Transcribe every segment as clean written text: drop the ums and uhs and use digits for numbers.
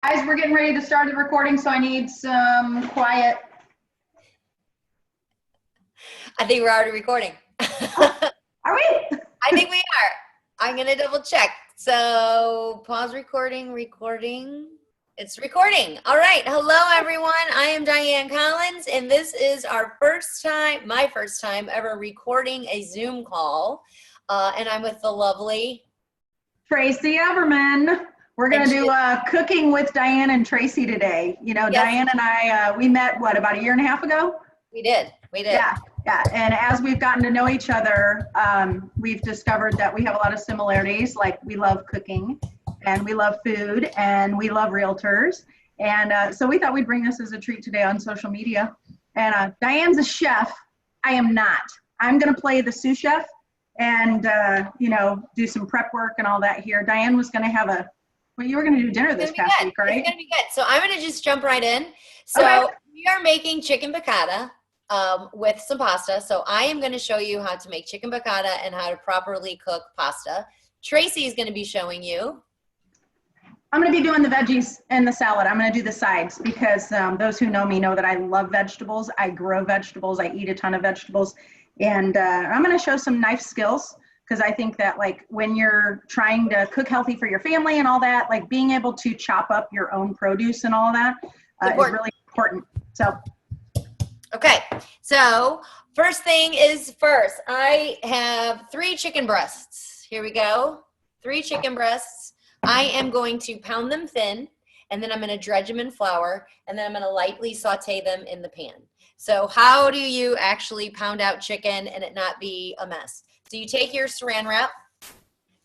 Guys, we're getting ready to start the recording, so I need some quiet. I think we're already recording. Are we? I think we are. I'm going to double check. So pause recording. It's recording. All right. Hello, everyone. I am Dianne Collins, and this is our my first time ever recording a Zoom call. And I'm with the lovely Traci Everman. We're going to do cooking with Dianne and Traci today. You know, yes. Dianne and I, we met, about a year and a half ago? We did. Yeah. And as we've gotten to know each other, we've discovered that we have a lot of similarities. Like, we love cooking, and we love food, and we love realtors. And so we thought we'd bring this as a treat today on social media. And Diane's a chef. I am not. I'm going to play the sous chef and, do some prep work and all that here. Dianne was going to have you were going to do dinner this past week, right? It's going to be good. So I'm going to just jump right in. So okay. We are making chicken piccata with some pasta. So I am going to show you how to make chicken piccata and how to properly cook pasta. Traci is going to be showing you. I'm going to be doing the veggies and the salad. I'm going to do the sides because those who know me know that I love vegetables. I grow vegetables. I eat a ton of vegetables. And I'm going to show some knife skills because I think that, like, when you're trying to cook healthy for your family and all that, like, being able to chop up your own produce and all that is really important. So. Okay. So first thing is first. I have 3 chicken breasts. Here we go. 3 chicken breasts. I am going to pound them thin, and then I'm going to dredge them in flour, and then I'm going to lightly saute them in the pan. So how do you actually pound out chicken and it not be a mess? So you take your saran wrap,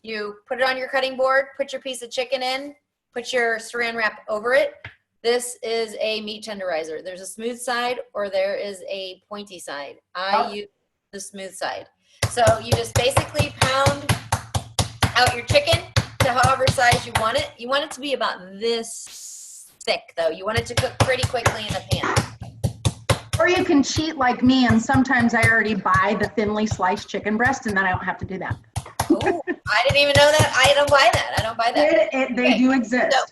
you put it on your cutting board, put your piece of chicken in, put your saran wrap over it. This is a meat tenderizer. There's a smooth side or there is a pointy side. I use the smooth side. So you just basically pound out your chicken to however size you want it. You want it to be about this thick, though. You want it to cook pretty quickly in the pan. Or you can cheat like me, and sometimes I already buy the thinly sliced chicken breast, and then I don't have to do that. Oh, I didn't even know that. I don't buy that. They do exist. So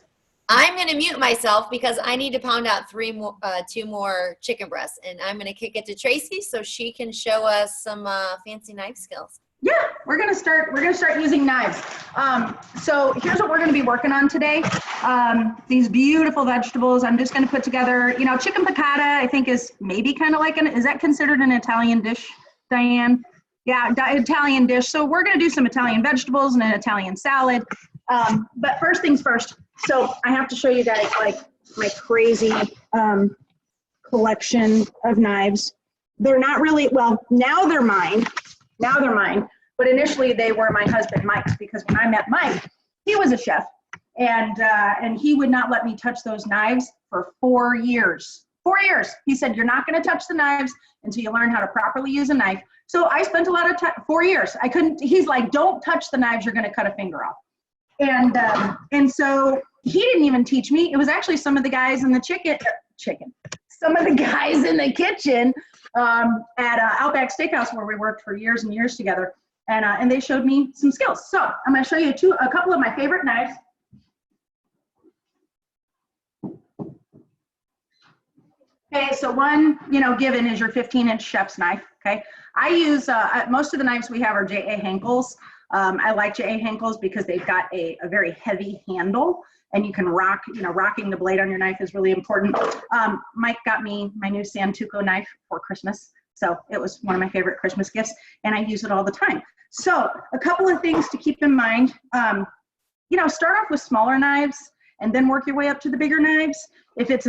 I'm going to mute myself because I need to pound out 2 more chicken breasts, and I'm going to kick it to Traci so she can show us some fancy knife skills. Yeah, we're gonna start using knives. So here's what we're gonna be working on today. These beautiful vegetables. I'm just gonna put together, chicken piccata, I think is maybe kind of like is that considered an Italian dish, Dianne? Yeah, Italian dish. So we're gonna do some Italian vegetables and an Italian salad. But first things first. So I have to show you guys, like, my crazy collection of knives. They're not really, well, now they're mine. But initially they were my husband Mike's, because when I met Mike, he was a chef, and he would not let me touch those knives for 4 years. 4 years. He said, you're not going to touch the knives until you learn how to properly use a knife. So I spent a lot of time, 4 years. I couldn't, he's like, don't touch the knives, you're going to cut a finger off. And so he didn't even teach me. It was actually some of the guys in the some of the guys in the kitchen at Outback Steakhouse, where we worked for years and years together, and they showed me some skills. So I'm going to show you a couple of my favorite knives. Okay, so one, given is your 15-inch chef's knife. Okay, I use most of the knives we have are J.A. Henckels. I like J.A. Henckels because they've got a very heavy handle, and you can rocking the blade on your knife is really important. Mike got me my new Santuco knife for Christmas. So it was one of my favorite Christmas gifts, and I use it all the time. So a couple of things to keep in mind. Start off with smaller knives and then work your way up to the bigger knives if it's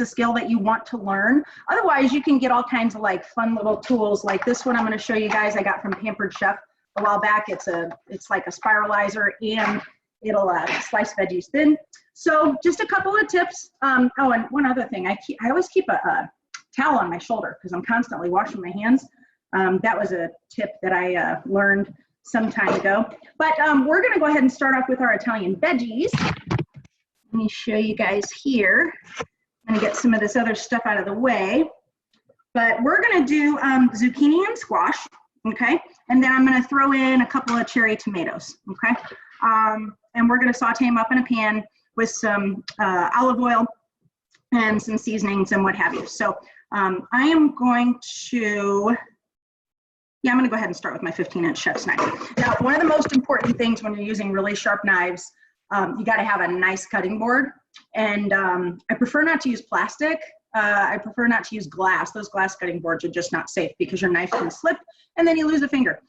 a skill that you want to learn. Otherwise, you can get all kinds of like fun little tools like this one I'm going to show you guys I got from Pampered Chef a while back. It's like a spiralizer, and it'll slice veggies thin. So just a couple of tips. And one other thing, I always keep a towel on my shoulder because I'm constantly washing my hands. That was a tip that I learned some time ago. But we're going to go ahead and start off with our Italian veggies. Let me show you guys here. I'm going to get some of this other stuff out of the way. But we're going to do zucchini and squash, okay? And then I'm going to throw in a couple of cherry tomatoes, okay? And we're going to saute them up in a pan. with some olive oil and some seasonings and what have you. So I am going to, I'm going to go ahead and start with my 15-inch chef's knife. Now, one of the most important things when you're using really sharp knives, you got to have a nice cutting board. And I prefer not to use plastic. I prefer not to use glass. Those glass cutting boards are just not safe because your knife can slip and then you lose a finger.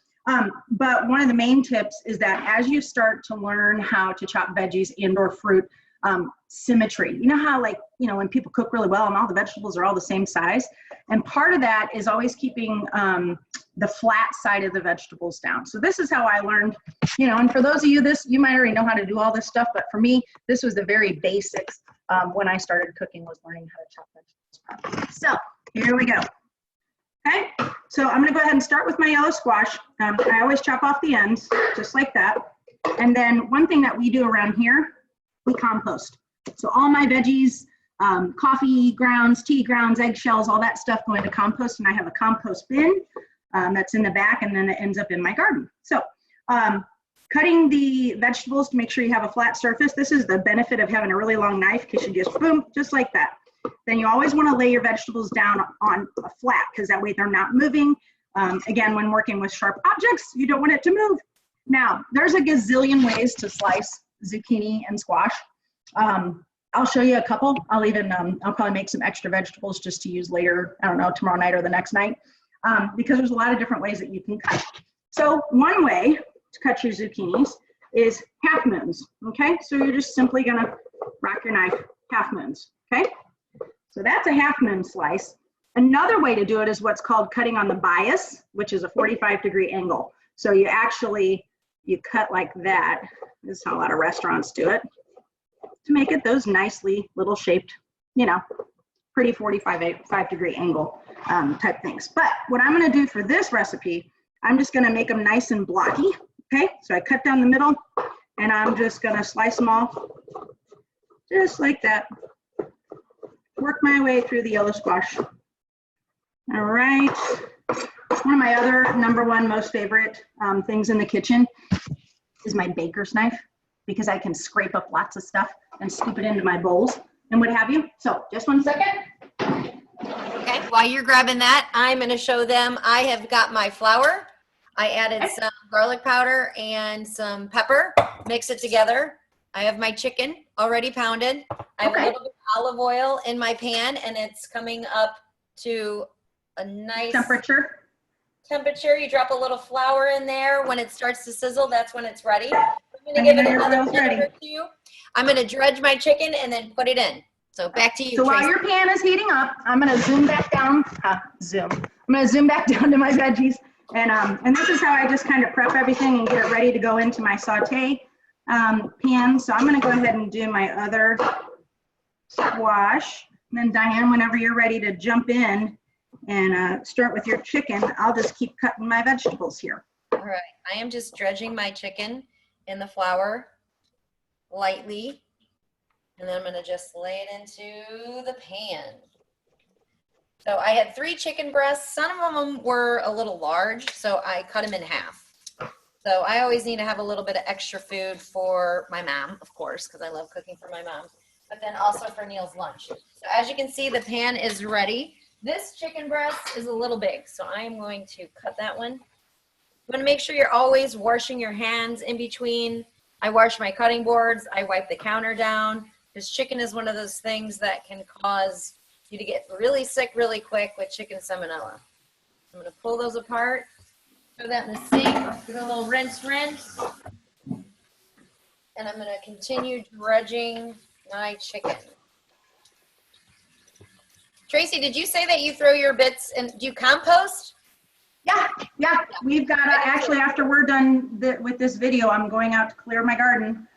But one of the main tips is that as you start to learn how to chop veggies and or fruit, symmetry. You know how, like, you know, when people cook really well and all the vegetables are all the same size? And part of that is always keeping the flat side of the vegetables down. So this is how I learned, you know, and for those of you, you might already know how to do all this stuff, but for me, this was the very basics when I started cooking, was learning how to chop vegetables properly. So here we go. Okay, so I'm gonna go ahead and start with my yellow squash. I always chop off the ends, just like that. And then one thing that we do around here, we compost. So all my veggies, coffee grounds, tea grounds, eggshells, all that stuff go into compost, and I have a compost bin that's in the back, and then it ends up in my garden. So cutting the vegetables to make sure you have a flat surface. This is the benefit of having a really long knife, because you just boom, just like that. Then you always want to lay your vegetables down on a flat, because that way they're not moving. Again, when working with sharp objects, you don't want it to move. Now, there's a gazillion ways to slice zucchini and squash. I'll show you a couple. I'll probably make some extra vegetables just to use later, I don't know, tomorrow night or the next night, because there's a lot of different ways that you can cut. So one way to cut your zucchinis is half moons, okay? So you're just simply gonna rock your knife half moons, okay? So that's a half moon slice. Another way to do it is what's called cutting on the bias, which is a 45-degree angle. So you cut like that. This is how a lot of restaurants do it, to make it those nicely little shaped, you know, pretty 45-degree angle type things. But what I'm gonna do for this recipe, I'm just gonna make them nice and blocky, okay? So I cut down the middle, and I'm just gonna slice them off, just like that. Work my way through the yellow squash. All right. One of my other #1 most favorite things in the kitchen is my baker's knife, because I can scrape up lots of stuff and scoop it into my bowls and what have you. So just one second. Okay, while you're grabbing that, I'm going to show them. I have got my flour. I added some garlic powder and some pepper. Mix it together. I have my chicken already pounded. I have a little bit of olive oil in my pan, and it's coming up to a nice temperature. You drop a little flour in there. When it starts to sizzle, that's when it's ready. I'm going to give it another minute or two. I'm going to dredge my chicken and then put it in. So back to you, So Tracy. while your pan is heating up, I'm going to zoom back down. I'm going to zoom back down to my veggies. And this is how I just kind of prep everything and get it ready to go into my saute pan. So I'm going to go ahead and do my other squash. And then Diane, whenever you're ready to jump in and start with your chicken, I'll just keep cutting my vegetables here. All right, I am just dredging my chicken in the flour lightly, and then I'm going to just lay it into the pan. So I had 3 chicken breasts. Some of them were a little large, so I cut them in half. So I always need to have a little bit of extra food for my mom, of course, because I love cooking for my mom, but then also for Neil's lunch. So as you can see, the pan is ready. This chicken breast is a little big, so I am going to cut that one. You want to make sure you're always washing your hands in between. I wash my cutting boards. I wipe the counter down, because chicken is one of those things that can cause you to get really sick really quick with chicken salmonella. I'm going to pull those apart, throw that in the sink, give it a little rinse. And I'm going to continue dredging my chicken. Tracy, did you say that you throw your bits and do you compost? Yeah. We've got actually, after we're done with this video, I'm going out to clear my garden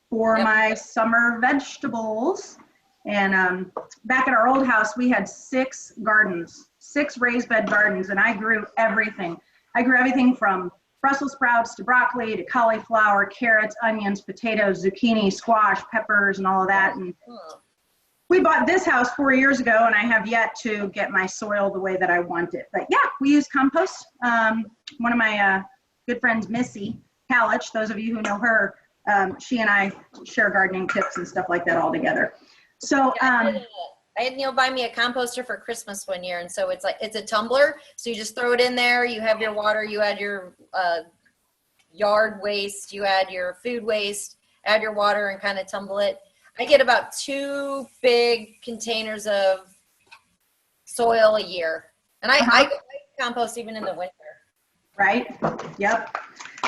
for my summer vegetables. And back at our old house, we had 6 gardens, 6 raised bed gardens, and I grew everything. I grew everything from Brussels sprouts to broccoli to cauliflower, carrots, onions, potatoes, zucchini, squash, peppers, and all of that. And we bought this house 4 years ago, and I have yet to get my soil the way that I want it. But yeah, we use compost. One of my good friends, Missy Kalich, those of you who know her, She and I share gardening tips and stuff like that all together. So, I had Neil buy me a composter for Christmas one year, and so it's a tumbler. So you just throw it in there. You have your water. You add your yard waste. You add your food waste. Add your water and kind of tumble it. I get about 2 big containers of soil a year, and I compost even in the winter. Right. Yep.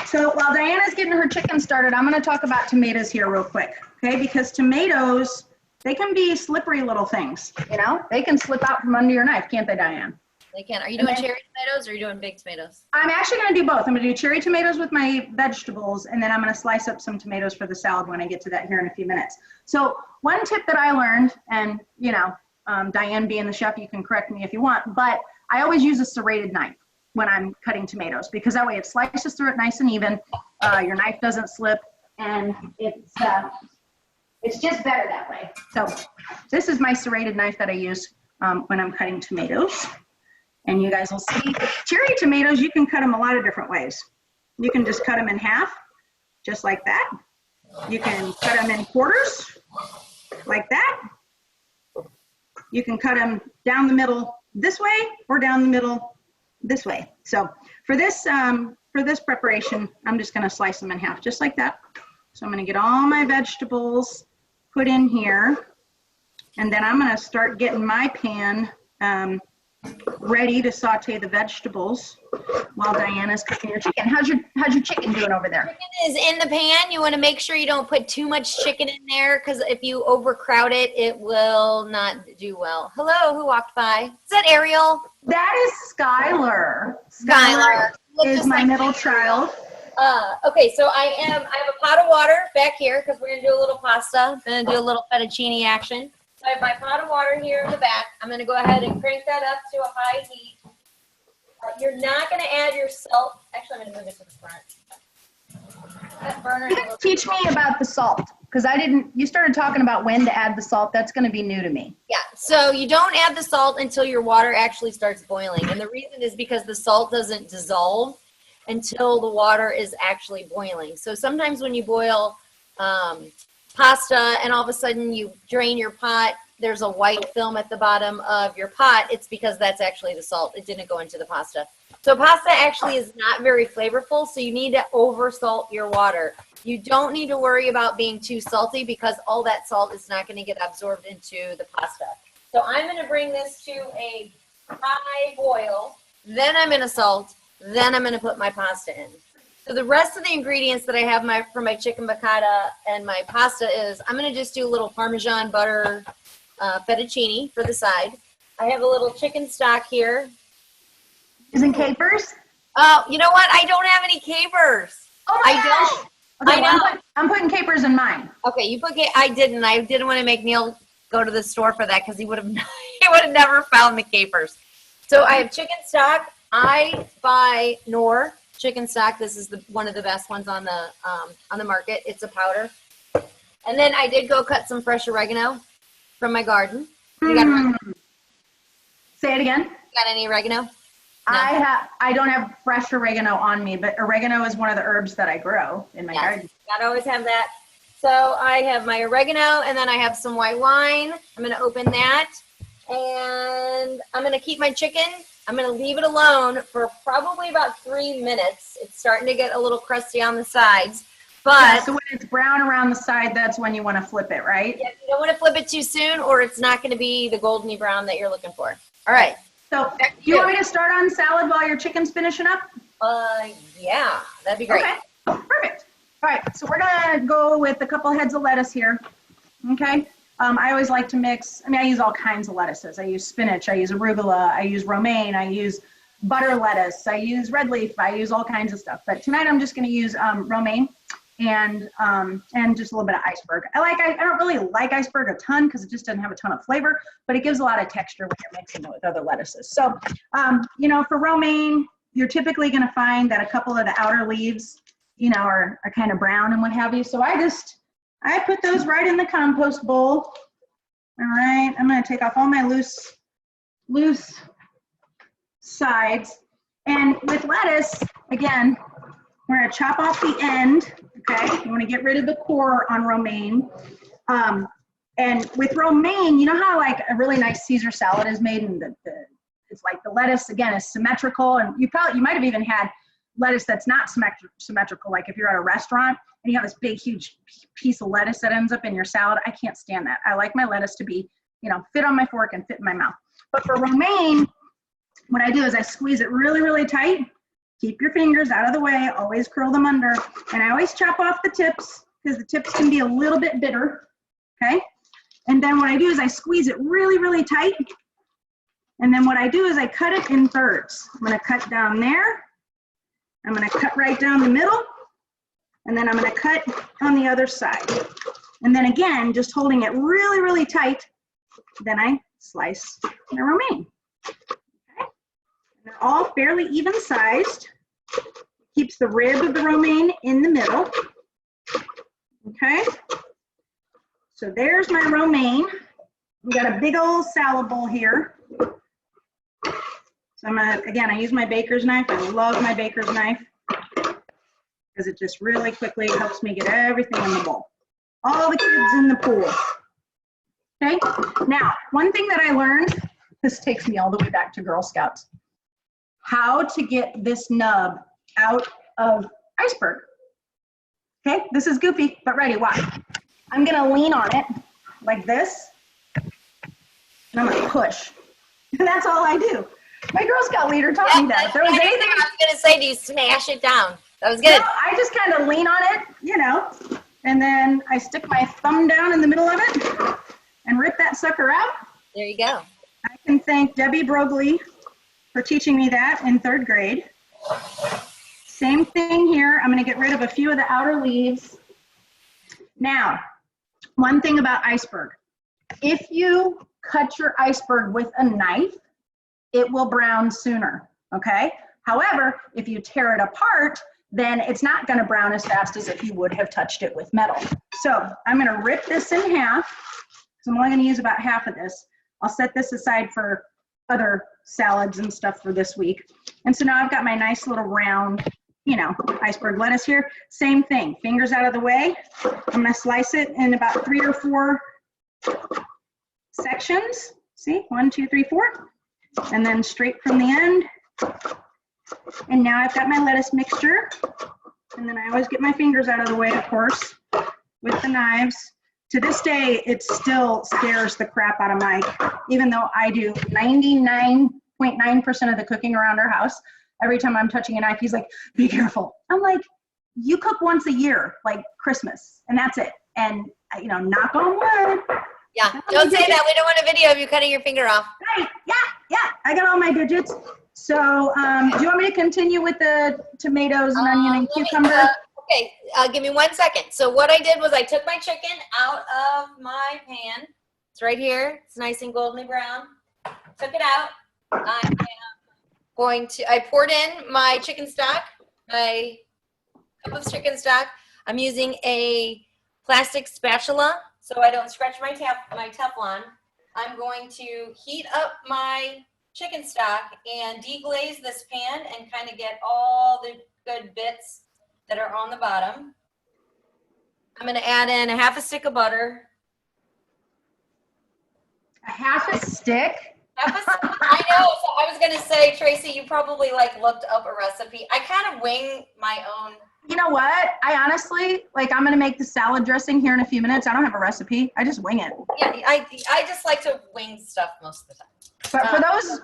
So while Diana's getting her chicken started, I'm going to talk about tomatoes here real quick. Okay, because tomatoes, they can be slippery little things. You know, they can slip out from under your knife, can't they, Diane? They can. Are you doing cherry tomatoes or are you doing big tomatoes? I'm actually going to do both. I'm going to do cherry tomatoes with my vegetables, and then I'm going to slice up some tomatoes for the salad when I get to that here in a few minutes. So one tip that I learned, and you know, Diane being the chef, you can correct me if you want, but I always use a serrated knife when I'm cutting tomatoes, because that way it slices through it nice and even. Your knife doesn't slip, and it's just better that way. So this is my serrated knife that I use when I'm cutting tomatoes. And you guys will see, cherry tomatoes, you can cut them a lot of different ways. You can just cut them in half, just like that. You can cut them in quarters, like that. You can cut them down the middle this way, or down the middle this way. So for this preparation, I'm just gonna slice them in half, just like that. So I'm gonna get all my vegetables put in here, and then I'm gonna start getting my pan ready to saute the vegetables while Diana's cooking your chicken. How's your chicken doing over there? Chicken is in the pan. You want to make sure you don't put too much chicken in there, because if you overcrowd it, it will not do well. Hello, who walked by? Is that Ariel? That is Skylar. Skylar is my middle child. Okay, so I have a pot of water back here because we're gonna do a little pasta. I'm gonna do a little fettuccine action. So I have my pot of water here in the back. I'm going to go ahead and crank that up to a high heat. You're not going to add your salt. Actually, I'm going to move it to the front. That burner. Teach me about the salt, because you started talking about when to add the salt. That's going to be new to me. Yeah, so you don't add the salt until your water actually starts boiling. And the reason is because the salt doesn't dissolve until the water is actually boiling. So sometimes when you boil pasta and all of a sudden you drain your pot, there's a white film at the bottom of your pot. It's because that's actually the salt. It didn't go into the pasta. So pasta actually is not very flavorful, so you need to over salt your water. You don't need to worry about being too salty, because all that salt is not going to get absorbed into the pasta. So I'm going to bring this to a high boil, then I'm going to salt, then I'm going to put my pasta in. So the rest of the ingredients that I have for my chicken piccata and my pasta is, I'm going to just do a little Parmesan butter fettuccine for the side. I have a little chicken stock here. Isn't capers? Oh, you know what? I don't have any capers. Oh my gosh. Okay, I know. I'm putting capers in mine. Okay, you put I didn't. I didn't want to make Neil go to the store for that, because he would have never found the capers. So I have chicken stock. I buy Knorr chicken stock. This is one of the best ones on the market. It's a powder. And then I did go cut some fresh oregano from my garden. You got oregano? Say it again. Got any oregano? No. I don't have fresh oregano on me, but oregano is one of the herbs that I grow in my garden. Gotta always have that. So I have my oregano, and then I have some white wine. I'm gonna open that, and I'm gonna keep my chicken. I'm going to leave it alone for probably about 3 minutes. It's starting to get a little crusty on the sides. But yeah, so when it's brown around the side, that's when you want to flip it, right? Yeah, you don't want to flip it too soon, or it's not going to be the goldeny brown that you're looking for. All right. So you want me to start on salad while your chicken's finishing up? Yeah, that'd be great. Okay, perfect. All right, so we're going to go with a couple heads of lettuce here. Okay. I always like to mix, I use all kinds of lettuces. I use spinach, I use arugula, I use romaine, I use butter lettuce, I use red leaf, I use all kinds of stuff. But tonight I'm just going to use romaine and just a little bit of iceberg. I don't really like iceberg a ton because it just doesn't have a ton of flavor, but it gives a lot of texture when you're mixing it with other lettuces. So, for romaine, you're typically going to find that a couple of the outer leaves, are kind of brown and what have you. So I put those right in the compost bowl. All right, I'm gonna take off all my loose sides. And with lettuce, again, We're gonna chop off the end, okay? You wanna get rid of the core on romaine. And with romaine, you know how like a really nice Caesar salad is made and it's like the lettuce, again, is symmetrical, and you might have even had lettuce that's not symmetrical, like if you're at a restaurant and you have this big, huge piece of lettuce that ends up in your salad. I can't stand that. I like my lettuce to be, fit on my fork and fit in my mouth. But for romaine, what I do is I squeeze it really, really tight. Keep your fingers out of the way, always curl them under, and I always chop off the tips because the tips can be a little bit bitter, okay? And then what I do is I squeeze it really, really tight. And then what I do is I cut it in thirds. I'm gonna cut down there. I'm gonna cut right down the middle. And then I'm gonna cut on the other side. And then again, just holding it really, really tight, then I slice the romaine. Okay? And they're all fairly even sized. Keeps the rib of the romaine in the middle. Okay? So there's my romaine. We got a big old salad bowl here. So I'm gonna, again, I use my baker's knife. I love my baker's knife because it just really quickly helps me get everything in the bowl. All the kids in the pool. Okay, now, one thing that I learned, this takes me all the way back to Girl Scouts, how to get this nub out of iceberg. Okay, this is goofy, but ready, watch. I'm gonna lean on it like this, and I'm gonna push. And that's all I do. My Girl Scout leader taught me that. If there was anything, I was gonna say, do you smash it down? That was good. No, I just kind of lean on it, and then I stick my thumb down in the middle of it and rip that sucker out. There you go. I can thank Debbie Brogley for teaching me that in 3rd grade. Same thing here. I'm gonna get rid of a few of the outer leaves. Now, one thing about iceberg. If you cut your iceberg with a knife, it will brown sooner, okay? However, if you tear it apart, then it's not gonna brown as fast as if you would have touched it with metal. So I'm gonna rip this in half. So I'm only gonna use about half of this. I'll set this aside for other salads and stuff for this week. And so now I've got my nice little round, iceberg lettuce here. Same thing, fingers out of the way. I'm gonna slice it in about 3 or 4 sections. See, 1, 2, 3, 4. And then straight from the end. And now I've got my lettuce mixture. And then I always get my fingers out of the way, of course, with the knives. To this day, it still scares the crap out of Mike, even though I do 99.9% of the cooking around our house. Every time I'm touching a knife, he's like, be careful. I'm like, you cook once a year, like Christmas, and that's it. And, knock on wood. Yeah, don't say that. We don't want a video of you cutting your finger off. Right, yeah, I got all my digits. So do you want me to continue with the tomatoes and onion and cucumber? Okay, give me 1 second. So what I did was I took my chicken out of my pan. It's right here. It's nice and golden brown. Took it out. I poured in my chicken stock, my cup of chicken stock. I'm using a plastic spatula so I don't scratch my Teflon. I'm going to heat up my chicken stock and deglaze this pan and kind of get all the good bits that are on the bottom. I'm going to add in a half a stick of butter. A half a stick? I know. So I was going to say, Tracy, you probably looked up a recipe. I kind of wing my own. You know what? I honestly, I'm going to make the salad dressing here in a few minutes. I don't have a recipe. I just wing it. Yeah, I just like to wing stuff most of the time.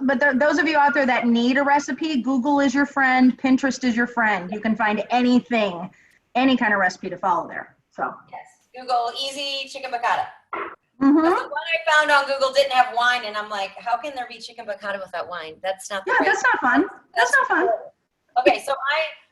But those of you out there that need a recipe, Google is your friend. Pinterest is your friend. You can find anything, any kind of recipe to follow there. So yes, Google easy chicken piccata. Mm-hmm. The one I found on Google didn't have wine, and I'm like, how can there be chicken piccata without wine? That's not. That's not fun. That's not fun. Okay, so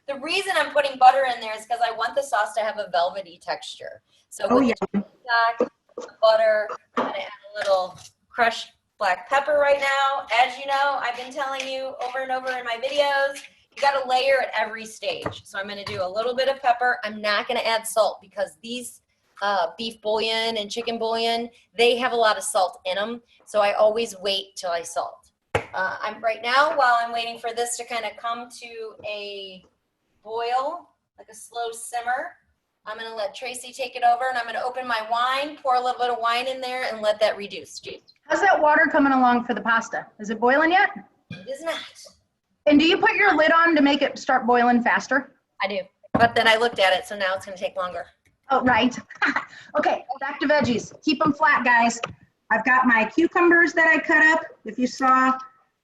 the reason I'm putting butter in there is because I want the sauce to have a velvety texture. So with the chicken stock, the butter, I'm gonna add a little crushed black pepper right now. As you know, I've been telling you over and over in my videos, you got to layer at every stage. So I'm going to do a little bit of pepper. I'm not going to add salt because these beef bouillon and chicken bouillon, they have a lot of salt in them. So I always wait till I salt. I'm right now, while I'm waiting for this to kind of come to a boil, like a slow simmer. I'm gonna let Traci take it over, and I'm gonna open my wine, pour a little bit of wine in there, and let that reduce. How's that water coming along for the pasta? Is it boiling yet? It is not. And do you put your lid on to make it start boiling faster? I do, but then I looked at it, so now it's gonna take longer. Oh, right. Okay, back to veggies. Keep them flat, guys. I've got my cucumbers that I cut up. If you saw,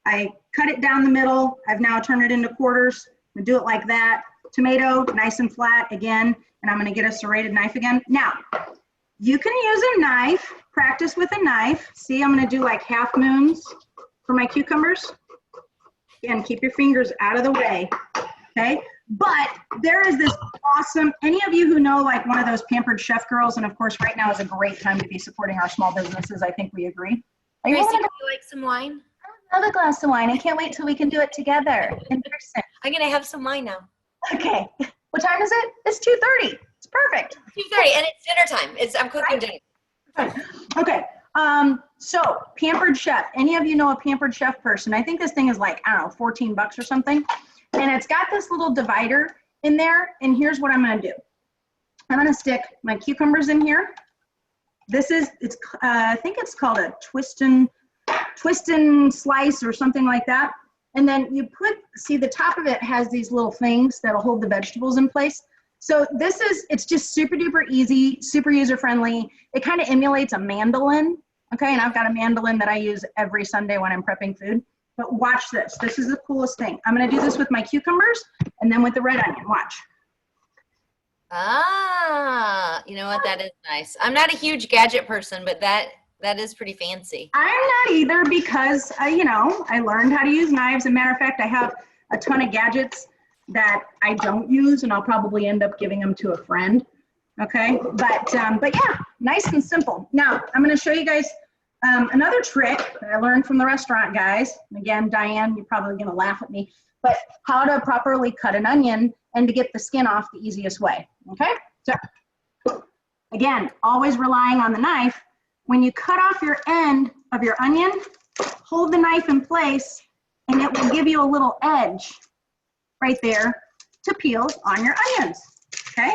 I cut it down the middle. I've now turned it into quarters. I'm gonna do it like that. Tomato, nice and flat again. And I'm gonna get a serrated knife again. Now, you can use a knife, practice with a knife. See, I'm gonna do like half moons for my cucumbers. Again, keep your fingers out of the way, okay? But there is this awesome, any of you who know like one of those pampered chef girls, and of course right now is a great time to be supporting our small businesses, I think we agree. Traci, would you like some wine? Another glass of wine. I can't wait till we can do it together in person. I'm gonna have some wine now. Okay. What time is it? It's 2:30. It's perfect. 2:30, and it's dinner time. I'm cooking dinner. Okay. So pampered chef. Any of you know a pampered chef person? I think this thing is like, I don't know, $14 or something. And it's got this little divider in there. And here's what I'm gonna do. I'm gonna stick my cucumbers in here. This is, I think it's called a twist and slice or something like that. And then you put, see the top of it has these little things that'll hold the vegetables in place. So it's just super duper easy, super user friendly. It kind of emulates a mandolin, okay? And I've got a mandolin that I use every Sunday when I'm prepping food. But watch this, this is the coolest thing. I'm gonna do this with my cucumbers and then with the red onion, watch. Ah, you know what, that is nice. I'm not a huge gadget person, but that is pretty fancy. I'm not either because, you know, I learned how to use knives. As a matter of fact, I have a ton of gadgets that I don't use, and I'll probably end up giving them to a friend. Okay, but yeah, nice and simple. Now I'm going to show you guys another trick that I learned from the restaurant guys. Again, Diane, you're probably going to laugh at me, but how to properly cut an onion and to get the skin off the easiest way. Okay, so again, always relying on the knife. When you cut off your end of your onion, hold the knife in place and it will give you a little edge right there to peel on your onions, okay?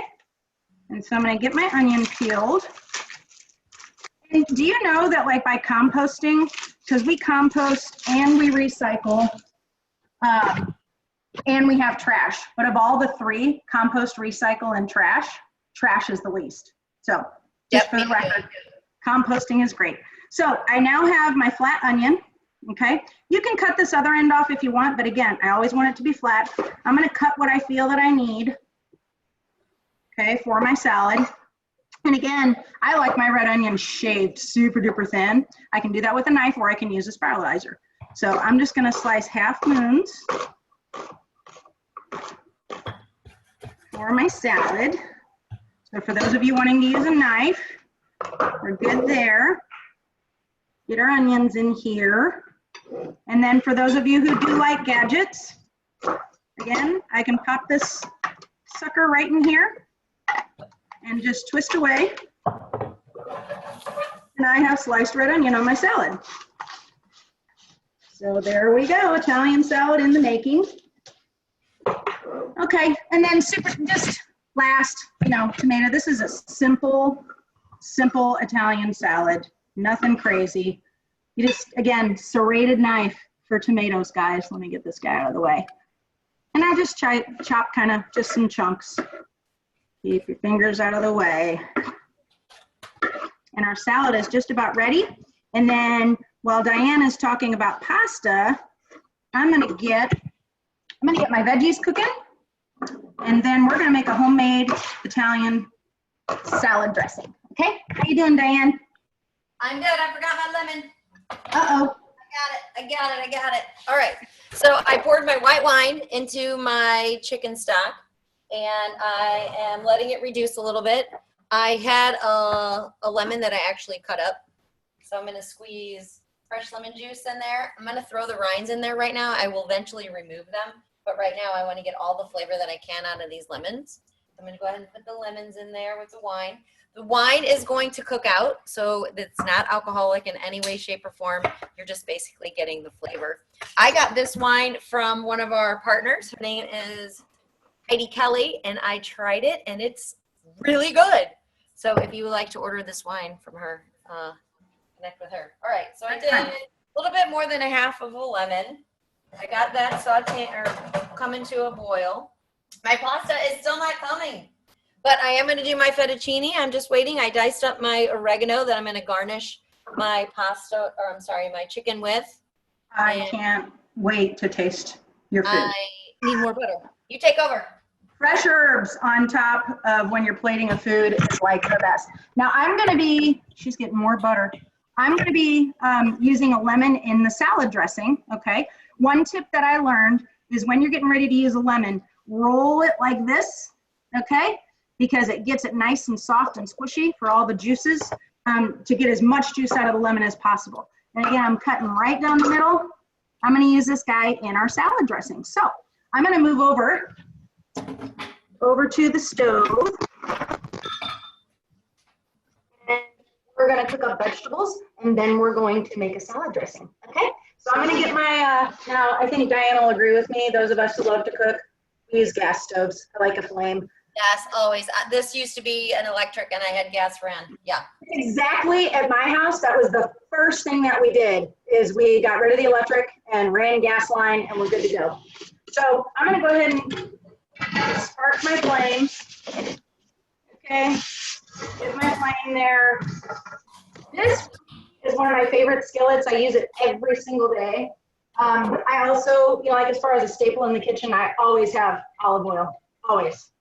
And so I'm gonna get my onion peeled. And do you know that like by composting, because we compost and we recycle and we have trash, but of all the three, compost, recycle, and trash is the least. So just for the record, composting is great. So I now have my flat onion, okay? You can cut this other end off if you want, but again, I always want it to be flat. I'm gonna cut what I feel that I need, okay, for my salad. And again, I like my red onion shaved super duper thin. I can do that with a knife or I can use a spiralizer. So I'm just gonna slice half moons for my salad. So for those of you wanting to use a knife, we're good there. Get our onions in here. And then for those of you who do like gadgets, again, I can pop this sucker right in here and just twist away. And I have sliced red onion on my salad. So there we go, Italian salad in the making. Okay, and then just last, you know, tomato. This is a simple Italian salad, nothing crazy. You just, again, serrated knife for tomatoes, guys. Let me get this guy out of the way. And I just chop kind of just some chunks. Keep your fingers out of the way. And our salad is just about ready. And then while Diane is talking about pasta, I'm gonna get my veggies cooking. And then we're gonna make a homemade Italian salad dressing. Okay, how you doing, Diane? I'm good, I forgot my lemon. Uh-oh. I got it. All right, so I poured my white wine into my chicken stock and I am letting it reduce a little bit. I had a lemon that I actually cut up. So I'm gonna squeeze fresh lemon juice in there. I'm gonna throw the rinds in there right now. I will eventually remove them, but right now I wanna get all the flavor that I can out of these lemons. I'm gonna go ahead and put the lemons in there with the wine. The wine is going to cook out, so it's not alcoholic in any way, shape, or form. You're just basically getting the flavor. I got this wine from one of our partners. Her name is Heidi Kelly, and I tried it, and it's really good. So if you would like to order this wine from her, connect with her. All right, so I did a little bit more than a half of a lemon. I got that coming to a boil. My pasta is still not coming, but I am going to do my fettuccine. I'm just waiting. I diced up my oregano that I'm going to garnish my my chicken with. I can't wait to taste your food. I need more butter. You take over. Fresh herbs on top of when you're plating a food is like the best. Now she's getting more butter. I'm going to be using a lemon in the salad dressing, okay? One tip that I learned is when you're getting ready to use a lemon, roll it like this, okay? Because it gets it nice and soft and squishy for all the juices to get as much juice out of the lemon as possible. And again, I'm cutting right down the middle. I'm going to use this guy in our salad dressing. So I'm going to move over to the stove. And we're going to cook up vegetables, and then we're going to make a salad dressing, okay? So I'm going to get my, now I think Diane will agree with me, those of us who love to cook, we use gas stoves. I like a flame. Yes, always. This used to be an electric, and I had gas ran. Yeah. Exactly. At my house, that was the first thing that we did, is we got rid of the electric and ran a gas line, and we're good to go. So I'm going to go ahead and spark my flame. Okay. Get my flame there. This is one of my favorite skillets. I use it every single day. I also, like as far as a staple in the kitchen, I always have olive oil, always,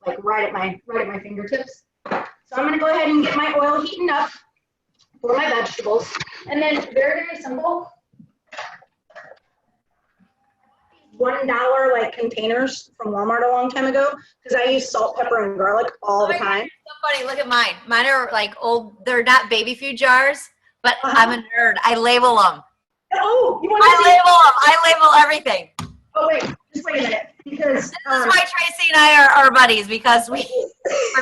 like right at my fingertips. So I'm going to go ahead and get my oil heating up for my vegetables, and then very, very simple. $1 like containers from Walmart a long time ago, because I use salt, pepper, and garlic all the time. So funny. Look at mine. Mine are like old. They're not baby food jars, but I'm a nerd. I label them. Oh, you want to I label everything. Oh wait, just wait a minute, because this is why Tracy and I are buddies, because we're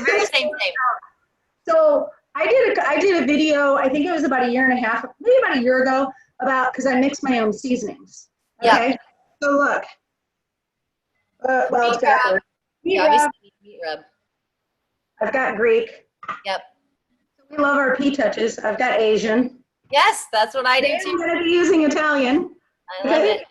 very same. So I did a video. I think it was about a year and a half, maybe about a year ago, about because I mix my own seasonings. Okay. Yeah. So look. Well, it's got meat rub. I've got Greek. Yep. We love our pea touches. I've got Asian. Yes, that's what I do too. I'm going to be using Italian. I love it.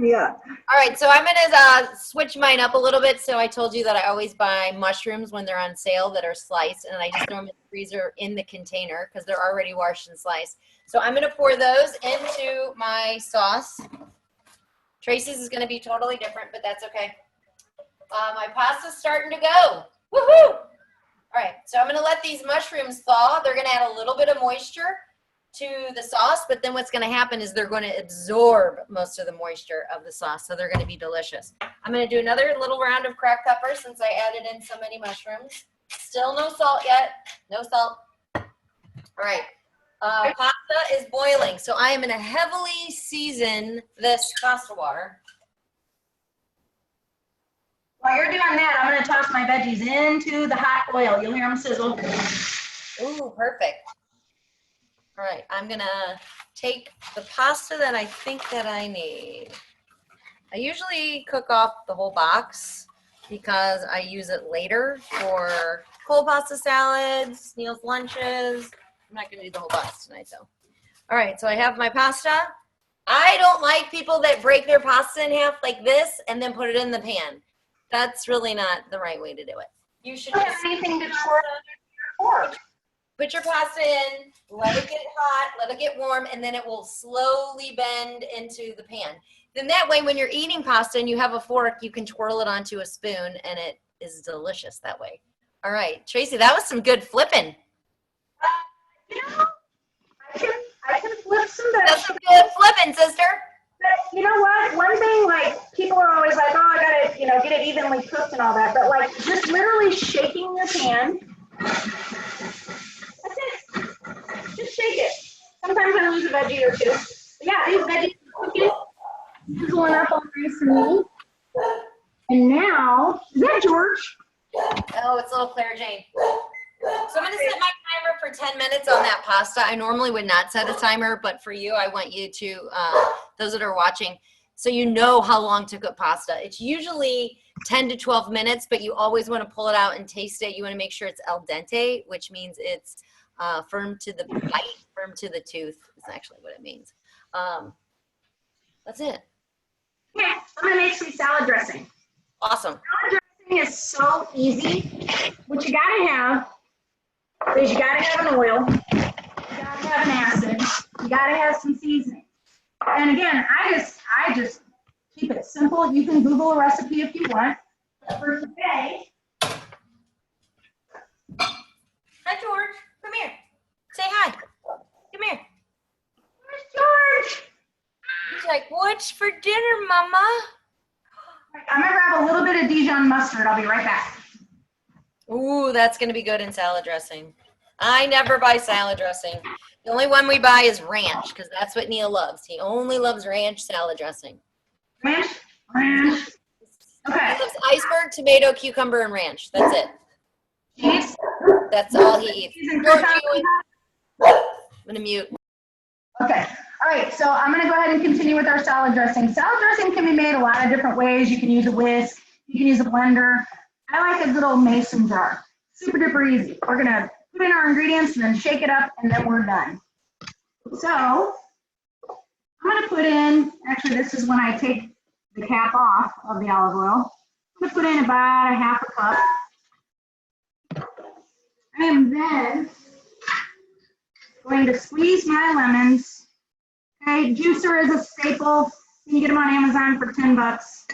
Yeah. All right, so I'm going to switch mine up a little bit. So I told you that I always buy mushrooms when they're on sale that are sliced, and I just throw them in the freezer in the container because they're already washed and sliced. So I'm going to pour those into my sauce. Tracy's is going to be totally different, but that's okay. My pasta's starting to go. Woohoo! All right, so I'm going to let these mushrooms thaw. They're going to add a little bit of moisture to the sauce, but then what's going to happen is they're going to absorb most of the moisture of the sauce, so they're going to be delicious. I'm going to do another little round of cracked pepper since I added in so many mushrooms. Still no salt yet. No salt. All right. Pasta is boiling, so I am going to heavily season this pasta water. While you're doing that, I'm going to toss my veggies into the hot oil. You'll hear them sizzle. Ooh, perfect. All right, I'm going to take the pasta that I think that I need. I usually cook off the whole box because I use it later for cold pasta salads, Neil's lunches. I'm not going to do the whole box tonight, though. All right, so I have my pasta. I don't like people that break their pasta in half like this and then put it in the pan. That's really not the right way to do it. You should just put your pasta in, let it get hot, let it get warm, and then it will slowly bend into the pan. Then that way, when you're eating pasta and you have a fork, you can twirl it onto a spoon, and it is delicious that way. All right, Tracy, that was some good flipping. I can flip some vegetables. That's some good flipping, sister. But you know what? One thing, like, people are always like, oh, I got to, get it evenly cooked and all that. But, like, just literally shaking your pan. That's it. Just shake it. Sometimes I lose a veggie or two. But yeah, these veggies are cooking. Sizzling up all nice and neat. And now, is that George? Oh, it's little Claire Jane. So I'm going to set my timer for 10 minutes on that pasta. I normally would not set a timer, but for you, I want you to, those that are watching, so you know how long to cook pasta. It's usually 10 to 12 minutes, but you always want to pull it out and taste it. You want to make sure it's al dente, which means it's firm to the bite, firm to the tooth is actually what it means. That's it. Okay, I'm gonna make some salad dressing. Awesome. Salad dressing is so easy. What you gotta have is you gotta have an oil, you gotta have an acid, you gotta have some seasoning. And again, I just keep it simple. You can Google a recipe if you want. But for today, Hi, George. Come here. Say hi. Come here. where's George? He's like, what's for dinner, Mama? I'm gonna grab a little bit of Dijon mustard. I'll be right back. Ooh, that's going to be good in salad dressing. I never buy salad dressing. The only one we buy is ranch because that's what Neil loves. He only loves ranch salad dressing. Ranch? Ranch. Okay. He loves iceberg, tomato, cucumber, and ranch. That's it. Cheese? That's all he eats. Cheese and George, croutons? I'm going to mute. Okay. All right. So I'm going to go ahead and continue with our salad dressing. Salad dressing can be made a lot of different ways. You can use a whisk. You can use a blender. I like a good old mason jar. Super duper easy. We're going to put in our ingredients and then shake it up and then we're done. So I'm going to put in, actually this is when I take the cap off of the olive oil. I'm going to put in about a half a cup. I am then going to squeeze my lemons. Okay, juicer is a staple. You can get them on Amazon for 10 bucks.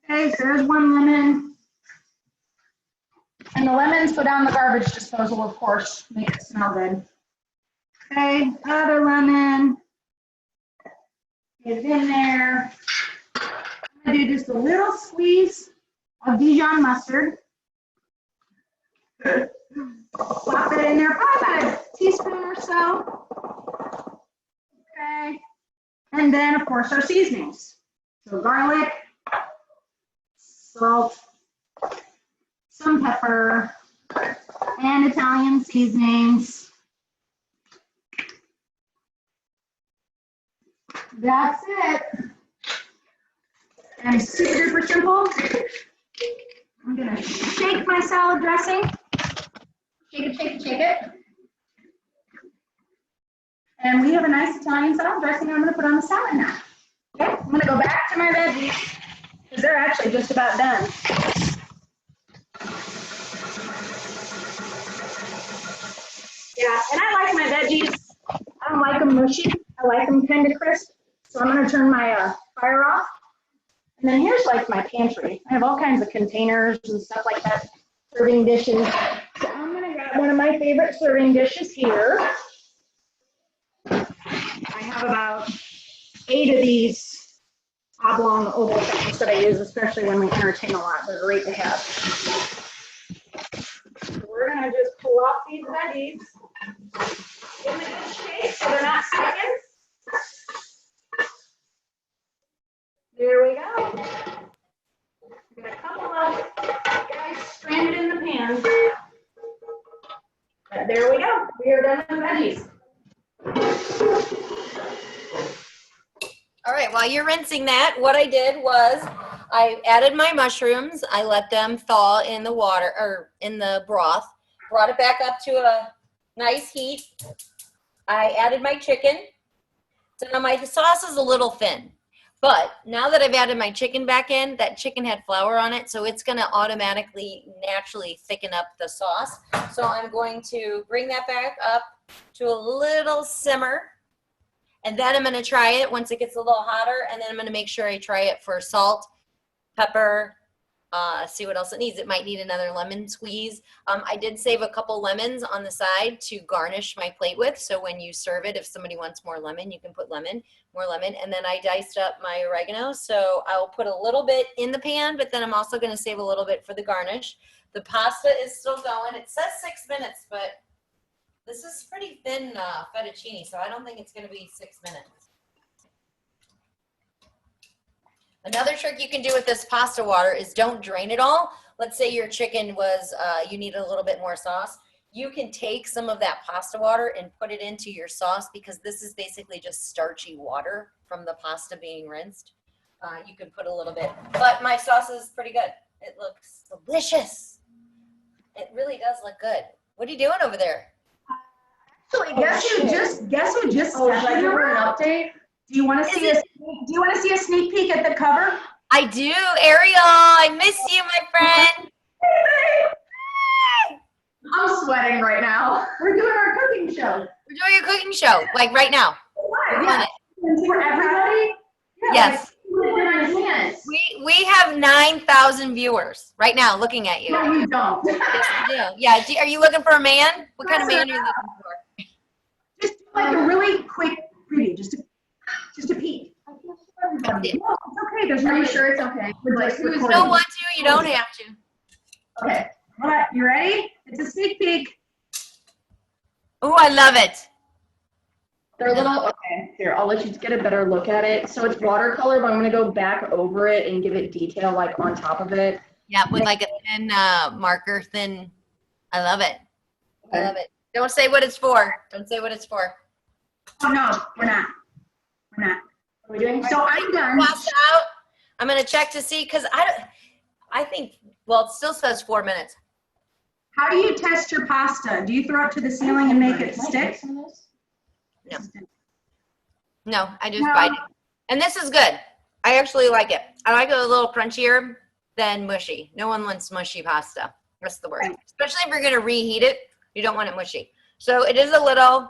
Okay, so there's one lemon. And the lemons go down the garbage disposal, of course, make it smell good. Okay, other lemon is in there. I'm gonna do just a little squeeze of Dijon mustard. Plop it in there, probably about a teaspoon or so. Okay, and then of course our seasonings. So garlic, salt, some pepper, and Italian seasonings. That's it. And super duper simple. I'm gonna shake my salad dressing. Shake it, shake it, shake it. And we have a nice Italian salad dressing I'm gonna put on the salad now. Okay, I'm gonna go back to my veggies because they're actually just about done. Yeah, and I like my veggies. I don't like them mushy. I like them kind of crisp. So I'm gonna turn my fire off. And then here's like my pantry. I have all kinds of containers and stuff like that, serving dishes. So I'm gonna grab one of my favorite serving dishes here. I have about 8 of these oblong oval things that I use, especially when we entertain a lot. They're great to have. So we're gonna just pull off these veggies. Give them a good shake so they're not sticking. There we go. We got a couple of guys stranded in the pan. But there we go. We are done with veggies. All right, while you're rinsing that, what I did was I added my mushrooms. I let them thaw in the water or in the broth, brought it back up to a nice heat. I added my chicken. So now my sauce is a little thin, but now that I've added my chicken back in, that chicken had flour on it, so it's going to automatically, naturally thicken up the sauce. So I'm going to bring that back up to a little simmer. And then I'm going to try it once it gets a little hotter, and then I'm going to make sure I try it for salt, pepper, see what else it needs. It might need another lemon squeeze. I did save a couple lemons on the side to garnish my plate with, so when you serve it, if somebody wants more lemon, you can put more lemon. And then I diced up my oregano, so I'll put a little bit in the pan, but then I'm also going to save a little bit for the garnish. The pasta is still going. It says 6 minutes, but this is pretty thin fettuccine, so I don't think it's going to be 6 minutes. Another trick you can do with this pasta water is don't drain it all. Let's say your chicken was, you need a little bit more sauce. You can take some of that pasta water and put it into your sauce because this is basically just starchy water from the pasta being rinsed. you could put a little bit. But my sauce is pretty good. It looks delicious. It really does look good. What are you doing over there? Actually, guess who just should I stepped in give the her an room? update? Do you want to see a sneak peek at the cover? I do, Ariel. I miss you, my friend. I'm sweating right now. We're doing our cooking show. We're doing a cooking show, like right now. We're doing it. For everybody? Yes. Like, We have 9,000 viewers right now looking at you. no, you don't. Yes, we do. Yeah. Are you looking for a man? What kind of man are you looking for? Just like a really quick preview, just a peek. No, it's okay. There's no. Are you sure it's okay? We're just If you recording. don't want to, you don't have to. Okay. All right. You ready? It's a sneak peek. Oh, I love it. They're a little, okay, here, I'll let you get a better look at it. So it's watercolor, but I'm gonna go back over it and give it detail like on top of it. Yeah, with like a thin marker, thin. I love it. I love it. Don't say what it's for. Don't say what it's for. Oh no, we're not. We're not. What are we doing? So I'm done. Pasta out. I'm gonna check to see because I think, well, it still says 4 minutes. How do you test your pasta? Do you throw it to the ceiling and make it stick? No. No, I just bite it. And this is good. I actually like it. I like it a little crunchier than mushy. No one wants mushy pasta. That's the word. Right. Especially if you're going to reheat it, you don't want it mushy. So it is a little.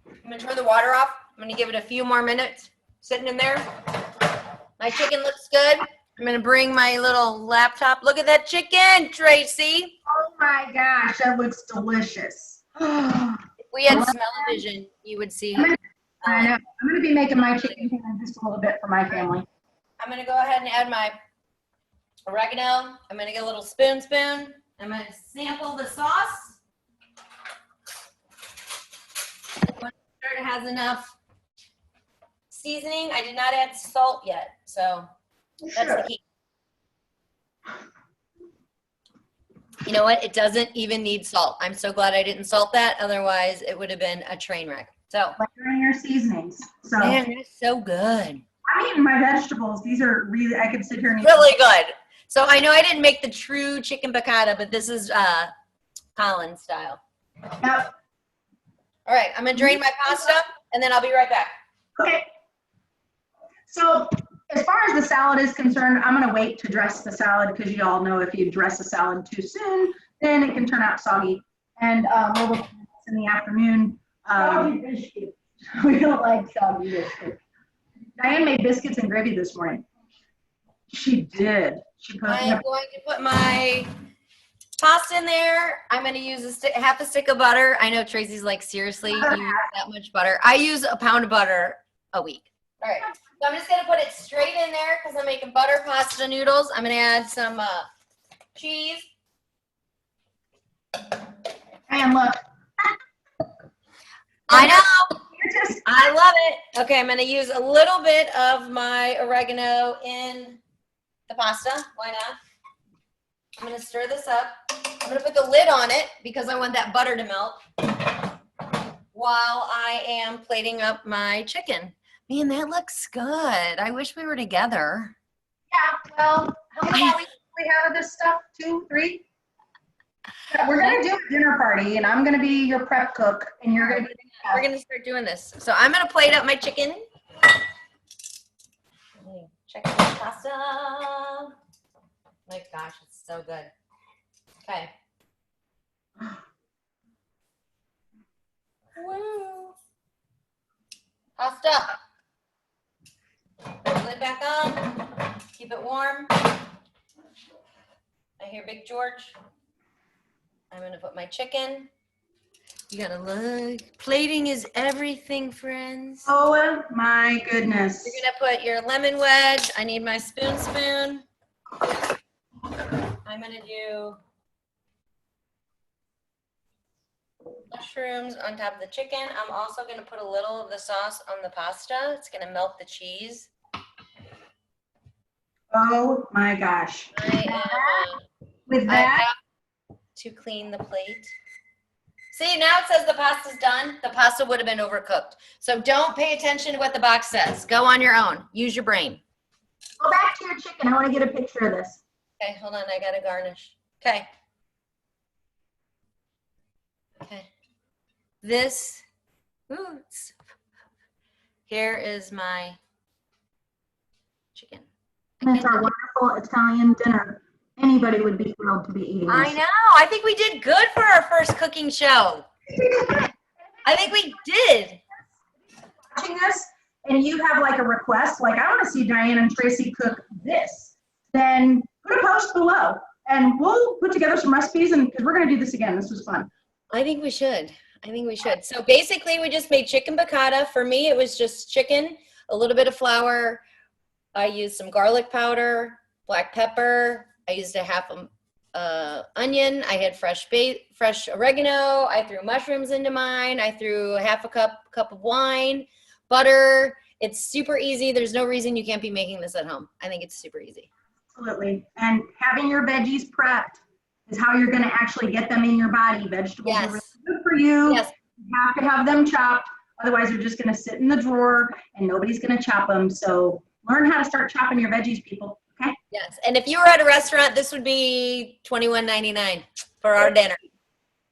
I'm going to turn the water off. I'm going to give it a few more minutes sitting in there. My chicken looks good. I'm going to bring my little laptop. Look at that chicken, Tracy. Oh my gosh, that looks delicious. If we had smell-o-vision, you would see. I know. I'm going to be making my chicken pan just a little bit for my family. I'm going to go ahead and add my oregano. I'm going to get a little spoon. I'm going to sample the sauce. I want to make sure it has enough seasoning. I did not add salt yet, so that's the key. You know what? It doesn't even need salt. I'm so glad I didn't salt that. Otherwise, it would have been a train wreck. So, Layering your seasonings. So man, it's so good. I'm eating my vegetables. These are really, I could sit here and eat. Really good. So I know I didn't make the true chicken piccata, but this is Collins style. Yep. All right, I'm gonna drain my pasta and then I'll be right back. Okay. So as far as the salad is concerned, I'm going to wait to dress the salad because you all know if you dress a salad too soon, then it can turn out soggy. And we'll look at this in the afternoon. We don't like soggy biscuits. Diane made biscuits and gravy this morning. She did. She put. I'm going to put my pasta in there. I'm going to use half a stick of butter. I know Tracy's like, seriously, you use that much butter? I use a pound of butter a week. All right. So I'm just going to put it straight in there because I'm making butter pasta noodles. I'm going to add some cheese. And look. I know. I love it. Okay, I'm going to use a little bit of my oregano in the pasta. Why not? I'm going to stir this up. I'm going to put the lid on it because I want that butter to melt while I am plating up my chicken. Man, that looks good. I wish we were together. Yeah, well, how many more weeks do we have of this stuff? 2, 3? Yeah, we're going to do a dinner party, and I'm going to be your prep cook, and you're going to be We're going to start doing this. So I'm going to plate up my chicken. Check the pasta. My gosh, it's so good. Okay. Woo. Pasta. Put the lid back on. Keep it warm. I hear Big George. I'm going to put my chicken. You gotta look. Plating is everything, friends. Oh my goodness. You're gonna put your lemon wedge. I need my spoon. I'm gonna do mushrooms on top of the chicken. I'm also gonna put a little of the sauce on the pasta. It's gonna melt the cheese. Oh my gosh. I With have that, to clean the plate. See, now it says the pasta's done. The pasta would have been overcooked. So don't pay attention to what the box says. Go on your own. Use your brain. Go back to your chicken. I want to get a picture of this. Okay, hold on. I got to garnish. Okay. Okay. This, here is my chicken. It's our wonderful Italian dinner. Anybody would be thrilled to be eating this. I know. I think we did good for our first cooking show. I think we did. Watching this and you have like a request, like I want to see Diane and Traci cook this, then put a post below and we'll put together some recipes and because we're going to do this again. This was fun. I think we should. So basically we just made chicken piccata. For me, it was just chicken, a little bit of flour. I used some garlic powder, black pepper. I used a half onion. I had fresh oregano. I threw mushrooms into mine. I threw half a cup of wine, butter. It's super easy. There's no reason you can't be making this at home. I think it's super easy. Absolutely. And having your veggies prepped is how you're going to actually get them in your body. Vegetables are really good for you. Yes. You have to have them chopped. Otherwise, they're just going to sit in the drawer and nobody's going to chop them. So learn how to start chopping your veggies, people. Okay? Yes. And if you were at a restaurant, this would be $21.99 for our dinner.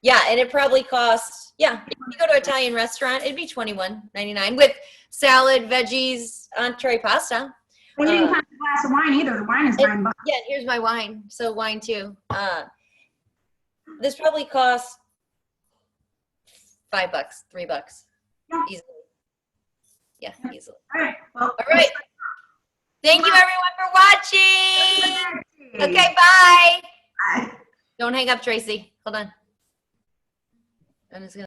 Yeah. And it probably costs, if you go to an Italian restaurant, it'd be $21.99 with salad, veggies, entree, pasta. And you didn't have a glass of wine either. The wine is $9. Yeah, here's my wine. So wine too. This probably costs $5, $3. Yeah. Easily. Yeah, easily. All right. Well, All right. Thank you everyone for watching. Okay, bye. Bye. Don't hang up, Traci. Hold on. I'm just gonna